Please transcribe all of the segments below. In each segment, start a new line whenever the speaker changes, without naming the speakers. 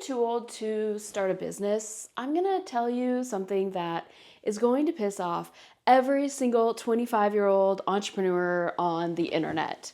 too old to start a business, I'm going to tell you something that is going to piss off every single 25-year-old entrepreneur on the internet.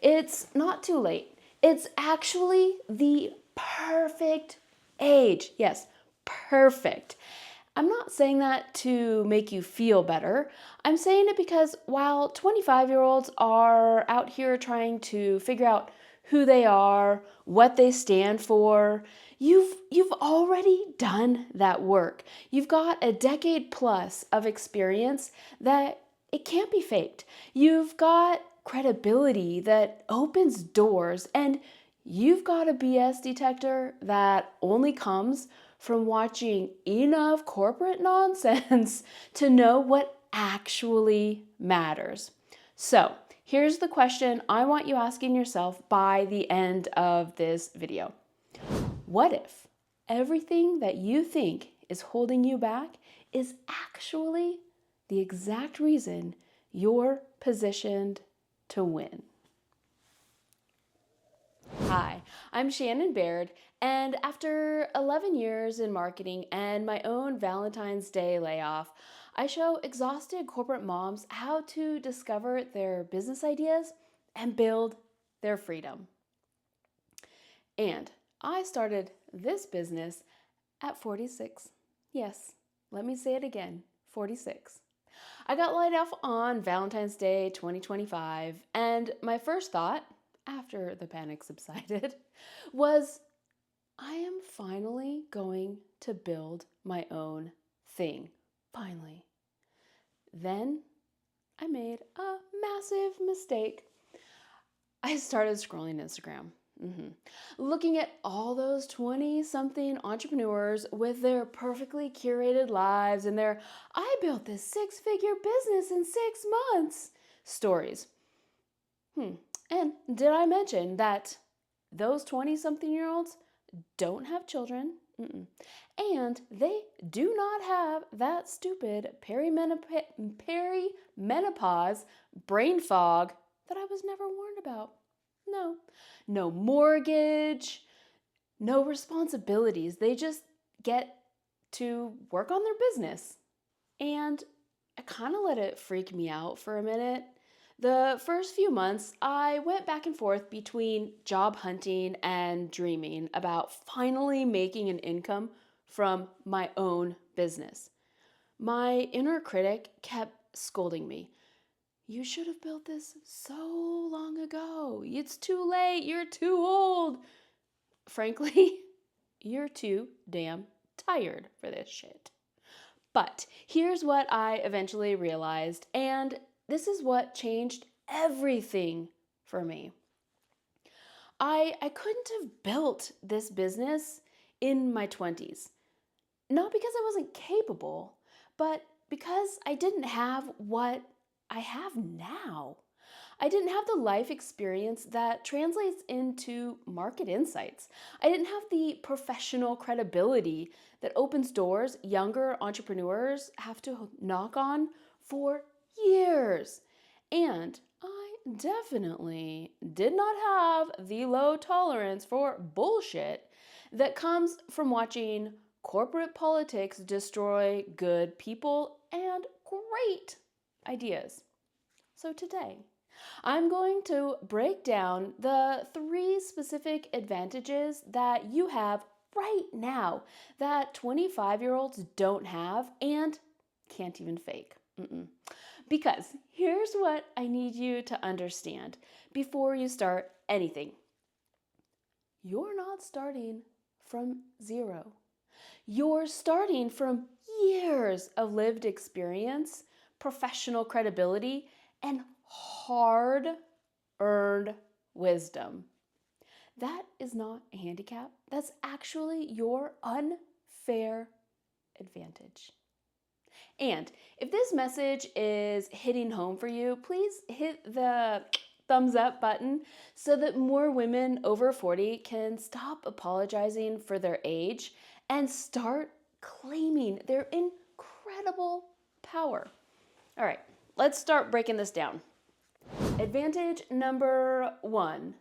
It's not too late. It's actually the perfect age. Yes, perfect. I'm not saying that to make you feel better. I'm saying it because while 25-year-olds are out here trying to figure out who they are, what they stand for, you've already done that work. You've got a decade plus of experience that it can't be faked. You've got credibility that opens doors, and you've got a BS detector that only comes from watching enough corporate nonsense to know what actually matters. So, here's the question I want you asking yourself by the end of this video. What if everything that you think is holding you back is actually the exact reason you're positioned to win? Hi, I'm Shannon Baird, and after 11 years in marketing and my own Valentine's Day layoff, I show exhausted corporate moms how to discover their business ideas and build their freedom. And I started this business at 46. Yes, let me say it again, 46. I got laid off on Valentine's Day 2025, and my first thought, after the panic subsided, was I am finally going to build my own thing. Finally. Then I made a massive mistake. I started scrolling Instagram. Looking at all those 20-something entrepreneurs with their perfectly curated lives and their I built this 6-figure business in 6 months stories. And did I mention that those 20-something-year-olds don't have children? And they do not have that stupid perimenopause brain fog that I was never warned about. No mortgage, no responsibilities. They just get to work on their business. And I kind of let it freak me out for a minute. The first few months, I went back and forth between job hunting and dreaming about finally making an income from my own business. My inner critic kept scolding me. You should have built this so long ago. It's too late. You're too old. Frankly, you're too damn tired for this shit. But here's what I eventually realized, and this is what changed everything for me. I couldn't have built this business in my 20s. Not because I wasn't capable, but because I didn't have what I have now. I didn't have the life experience that translates into market insights. I didn't have the professional credibility that opens doors younger entrepreneurs have to knock on for years. And I definitely did not have the low tolerance for bullshit that comes from watching corporate politics destroy good people and great ideas. So today, I'm going to break down the 3 specific advantages that you have right now that 25-year-olds don't have and can't even fake. Because here's what I need you to understand before you start anything. You're not starting from zero. You're starting from years of lived experience, professional credibility, and hard-earned wisdom. That is not a handicap. That's actually your unfair advantage. And if this message is hitting home for you, please hit the thumbs up button so that more women over 40 can stop apologizing for their age and start claiming their incredible power. All right, let's start breaking this down. Advantage number 1.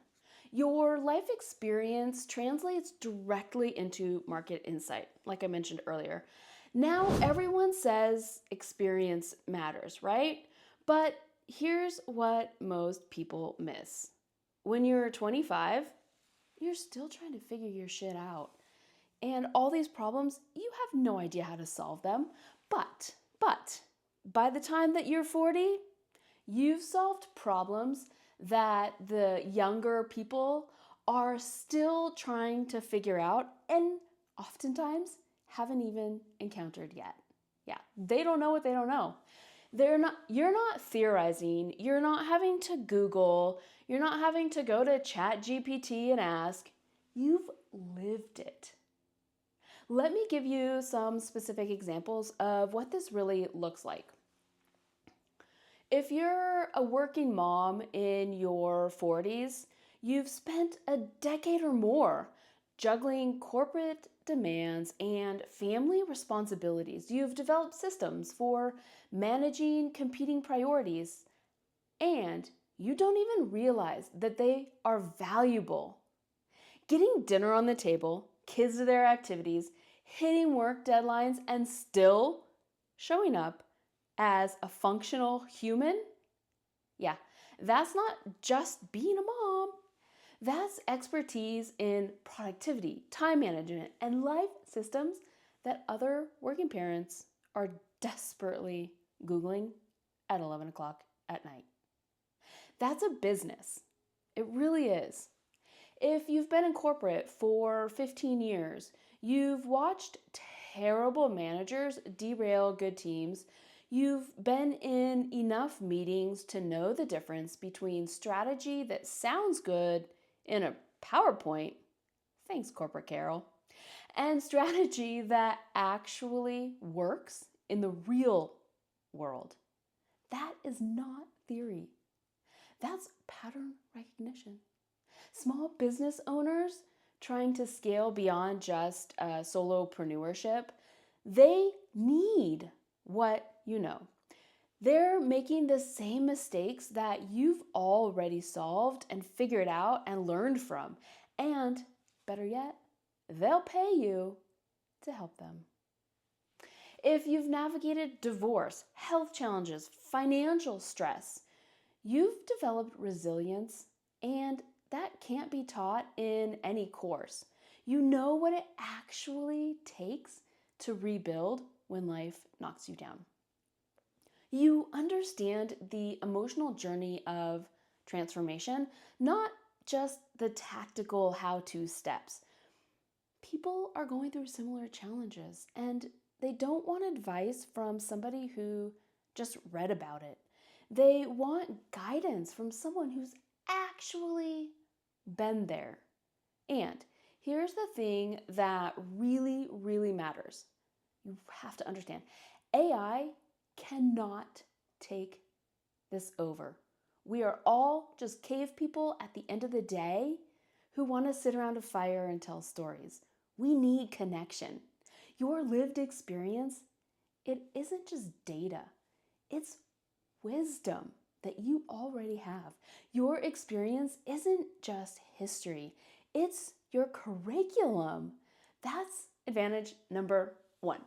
Your life experience translates directly into market insight, like I mentioned earlier. Now, everyone says experience matters, right? But here's what most people miss. When you're 25, you're still trying to figure your shit out. And all these problems, you have no idea how to solve them. But, by the time that you're 40, you've solved problems that the younger people are still trying to figure out and oftentimes haven't even encountered yet. Yeah, they don't know what they don't know. You're not theorizing, you're not having to Google, you're not having to go to ChatGPT and ask. You've lived it. Let me give you some specific examples of what this really looks like. If you're a working mom in your 40s, you've spent a decade or more juggling corporate demands and family responsibilities. You've developed systems for managing competing priorities, and you don't even realize that they are valuable. Getting dinner on the table, kids to their activities, hitting work deadlines, and still showing up as a functional human, yeah, that's not just being a mom. That's expertise in productivity, time management, and life systems that other working parents are desperately Googling at 11 o'clock at night. That's a business. It really is. If you've been in corporate for 15 years, you've watched terrible managers derail good teams. You've been in enough meetings to know the difference between strategy that sounds good in a PowerPoint, thanks corporate Carol, and strategy that actually works in the real world. That is not theory. That's pattern recognition. Small business owners trying to scale beyond just solopreneurship, they need what you know. They're making the same mistakes that you've already solved and figured out and learned from. And better yet, they'll pay you to help them. If you've navigated divorce, health challenges, financial stress, you've developed resilience, and that can't be taught in any course. You know what it actually takes to rebuild when life knocks you down. You understand the emotional journey of transformation, not just the tactical how-to steps. People are going through similar challenges, and they don't want advice from somebody who just read about it. They want guidance from someone who's actually been there. And here's the thing that really, really matters. You have to understand. AI cannot take this over. We are all just cave people at the end of the day who want to sit around a fire and tell stories. We need connection. Your lived experience, it isn't just data. It's wisdom that you already have. Your experience isn't just history. It's your curriculum. That's advantage number 1.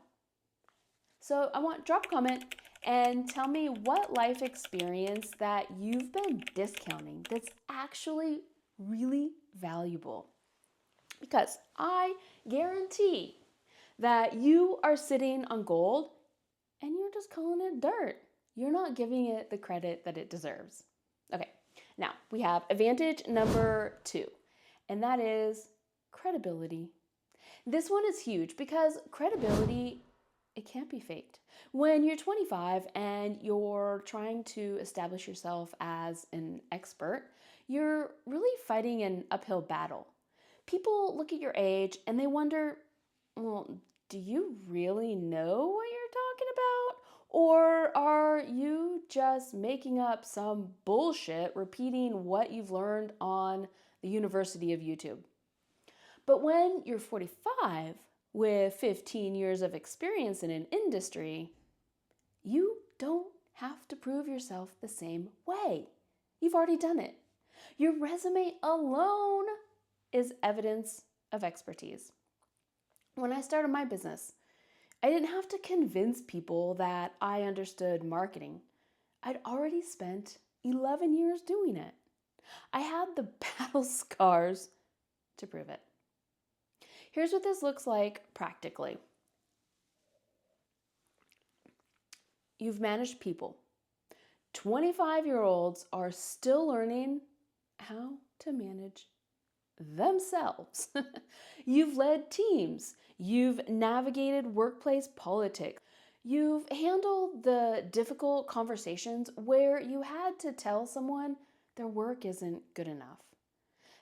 So I want drop a comment and tell me what life experience that you've been discounting that's actually really valuable. Because I guarantee that you are sitting on gold and you're just calling it dirt. You're not giving it the credit that it deserves. Okay, now we have advantage number 2, and that is credibility. This one is huge because credibility, it can't be faked. When you're 25 and you're trying to establish yourself as an expert, you're really fighting an uphill battle. People look at your age and they wonder, well, do you really know what you're talking about? Or are you just making up some bullshit, repeating what you've learned on the University of YouTube? But when you're 45 with 15 years of experience in an industry, you don't have to prove yourself the same way. You've already done it. Your resume alone is evidence of expertise. When I started my business, I didn't have to convince people that I understood marketing. I'd already spent 11 years doing it. I had the battle scars to prove it. Here's what this looks like practically. You've managed people. 25-year-olds are still learning how to manage themselves. You've led teams. You've navigated workplace politics. You've handled the difficult conversations where you had to tell someone their work isn't good enough.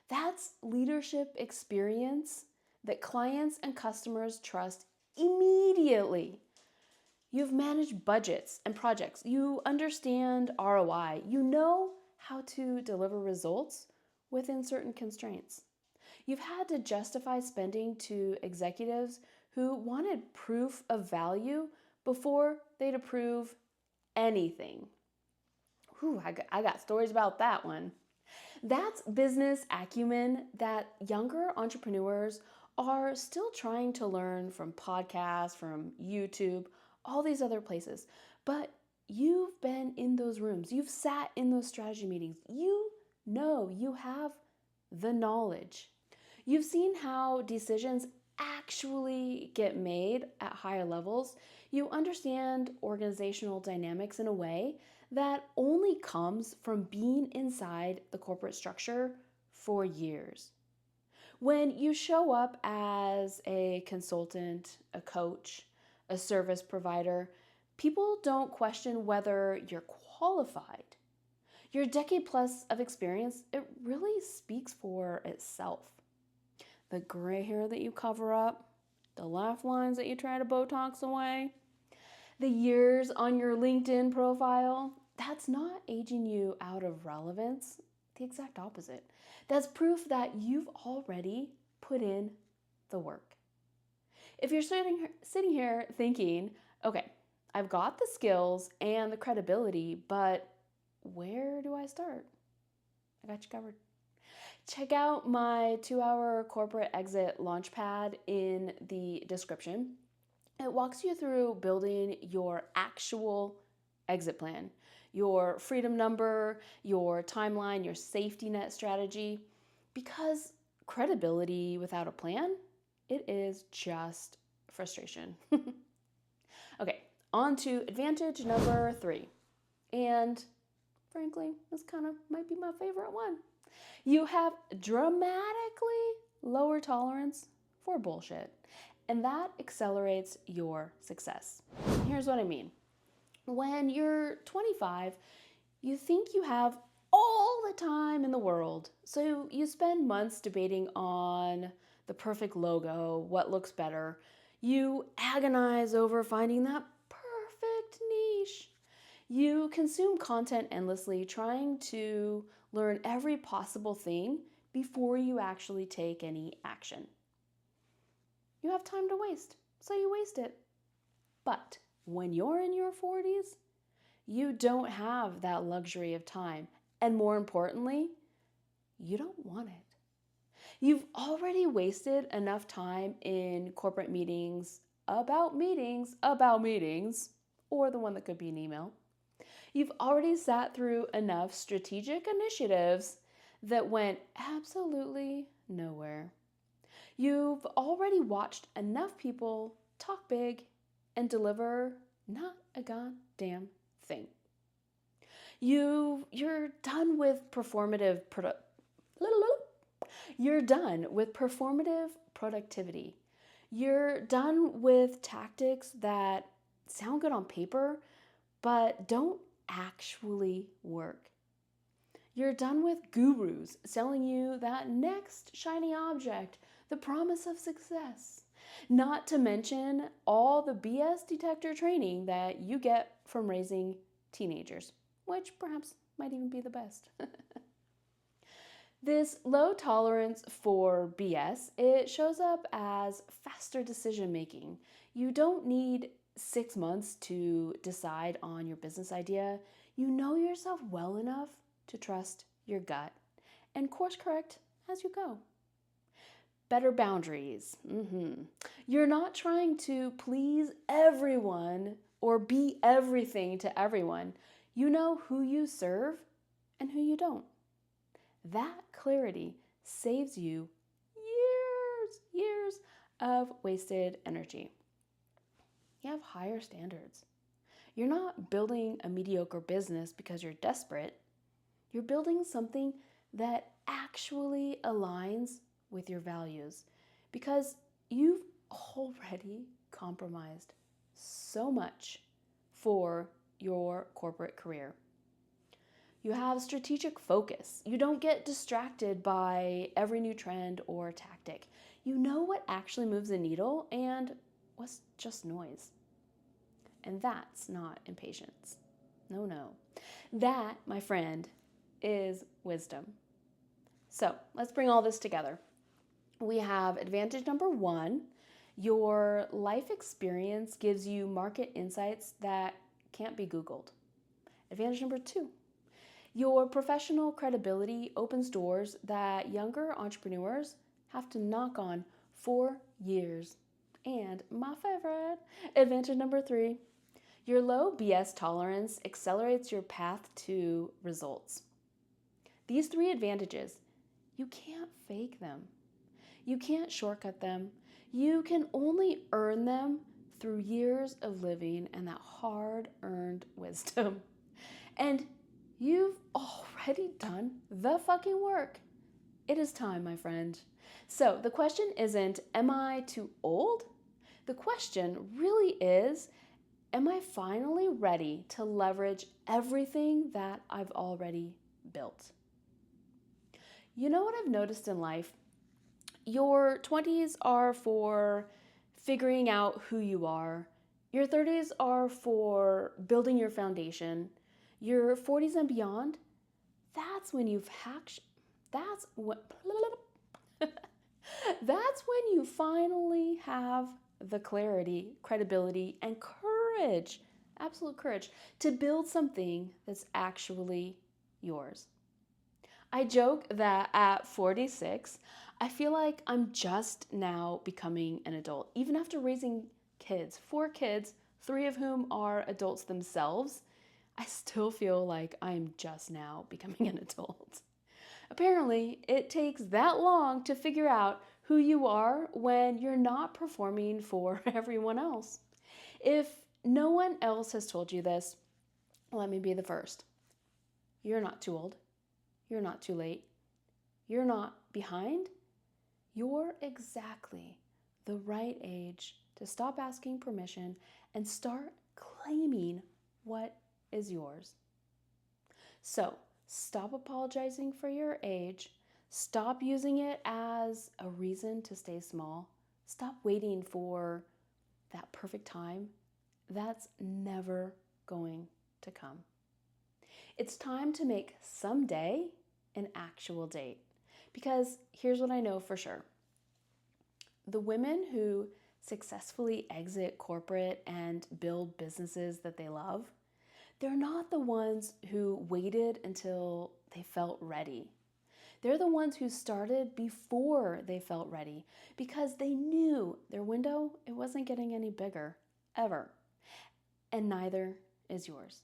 That's leadership experience that clients and customers trust immediately. You've managed budgets and projects. You understand ROI. You know how to deliver results within certain constraints. You've had to justify spending to executives who wanted proof of value before they'd approve anything. Whew, I got stories about that one. That's business acumen that younger entrepreneurs are still trying to learn from podcasts, from YouTube, all these other places. But you've been in those rooms, you've sat in those strategy meetings, you know you have the knowledge. You've seen how decisions actually get made at higher levels. You understand organizational dynamics in a way that only comes from being inside the corporate structure for years. When you show up as a consultant, a coach, a service provider, people don't question whether you're qualified. Your decade plus of experience, it really speaks for itself. The gray hair that you cover up, the laugh lines that you try to Botox away, the years on your LinkedIn profile, that's not aging you out of relevance. The exact opposite. That's proof that you've already put in the work. If you're sitting here thinking, okay, I've got the skills and the credibility, but where do I start? I got you covered. Check out my 2-hour corporate exit launchpad in the description. It walks you through building your actual exit plan, your freedom number, your timeline, your safety net strategy, because credibility without a plan, it is just frustration. Okay, on to advantage number 3. And frankly, this kind of might be my favorite one. You have dramatically lower tolerance for bullshit, and that accelerates your success. Here's what I mean. When you're 25, you think you have all the time in the world, so you spend months debating on the perfect logo, what looks better. You agonize over finding that perfect niche. You consume content endlessly, trying to learn every possible thing before you actually take any action. You have time to waste, so you waste it. But when you're in your 40s, you don't have that luxury of time. And more importantly, you don't want it. You've already wasted enough time in corporate meetings, or the one that could be an email. You've already sat through enough strategic initiatives that went absolutely nowhere. You've already watched enough people talk big and deliver not a goddamn thing. You're done with performative productivity. You're done with tactics that sound good on paper but don't actually work. You're done with gurus selling you that next shiny object, the promise of success. Not to mention all the BS detector training that you get from raising teenagers, which perhaps might even be the best. This low tolerance for BS, it shows up as faster decision making. You don't need 6 months to decide on your business idea. You know yourself well enough to trust your gut. and course correct as you go. Better boundaries. You're not trying to please everyone or be everything to everyone. You know who you serve and who you don't. That clarity saves you years of wasted energy. You have higher standards. You're not building a mediocre business because you're desperate. You're building something that actually aligns with your values because you've already compromised so much for your corporate career. You have strategic focus. You don't get distracted by every new trend or tactic. You know what actually moves the needle and what's just noise. And that's not impatience. No. That, my friend, is wisdom. So let's bring all this together. We have advantage number 1. Your life experience gives you market insights that can't be Googled. Advantage number 2. Your professional credibility opens doors that younger entrepreneurs have to knock on for years. And my favorite, advantage number 3. Your low BS tolerance accelerates your path to results. These 3 advantages, you can't fake them. You can't shortcut them. You can only earn them through years of living and that hard-earned wisdom. And you've already done the fucking work. It is time, my friend. So the question isn't, am I too old? The question really is, am I finally ready to leverage everything that I've already built? You know what I've noticed in life? Your 20s are for figuring out who you are. Your 30s are for building your foundation. Your 40s and beyond, that's when that's when you finally have the clarity, credibility, and courage, absolute courage, to build something that's actually yours. I joke that at 46, I feel like I'm just now becoming an adult. Even after raising kids, 4 kids, 3 of whom are adults themselves, I still feel like I'm just now becoming an adult. Apparently, it takes that long to figure out who you are when you're not performing for everyone else. If no one else has told you this, let me be the first. You're not too old. You're not too late. You're not behind. You're exactly the right age to stop asking permission and start claiming what is yours. So, stop apologizing for your age. Stop using it as a reason to stay small. Stop waiting for that perfect time. That's never going to come. It's time to make someday an actual date. Because here's what I know for sure. The women who successfully exit corporate and build businesses that they love, they're not the ones who waited until they felt ready. They're the ones who started before they felt ready because they knew their window, it wasn't getting any bigger, ever. And neither is yours.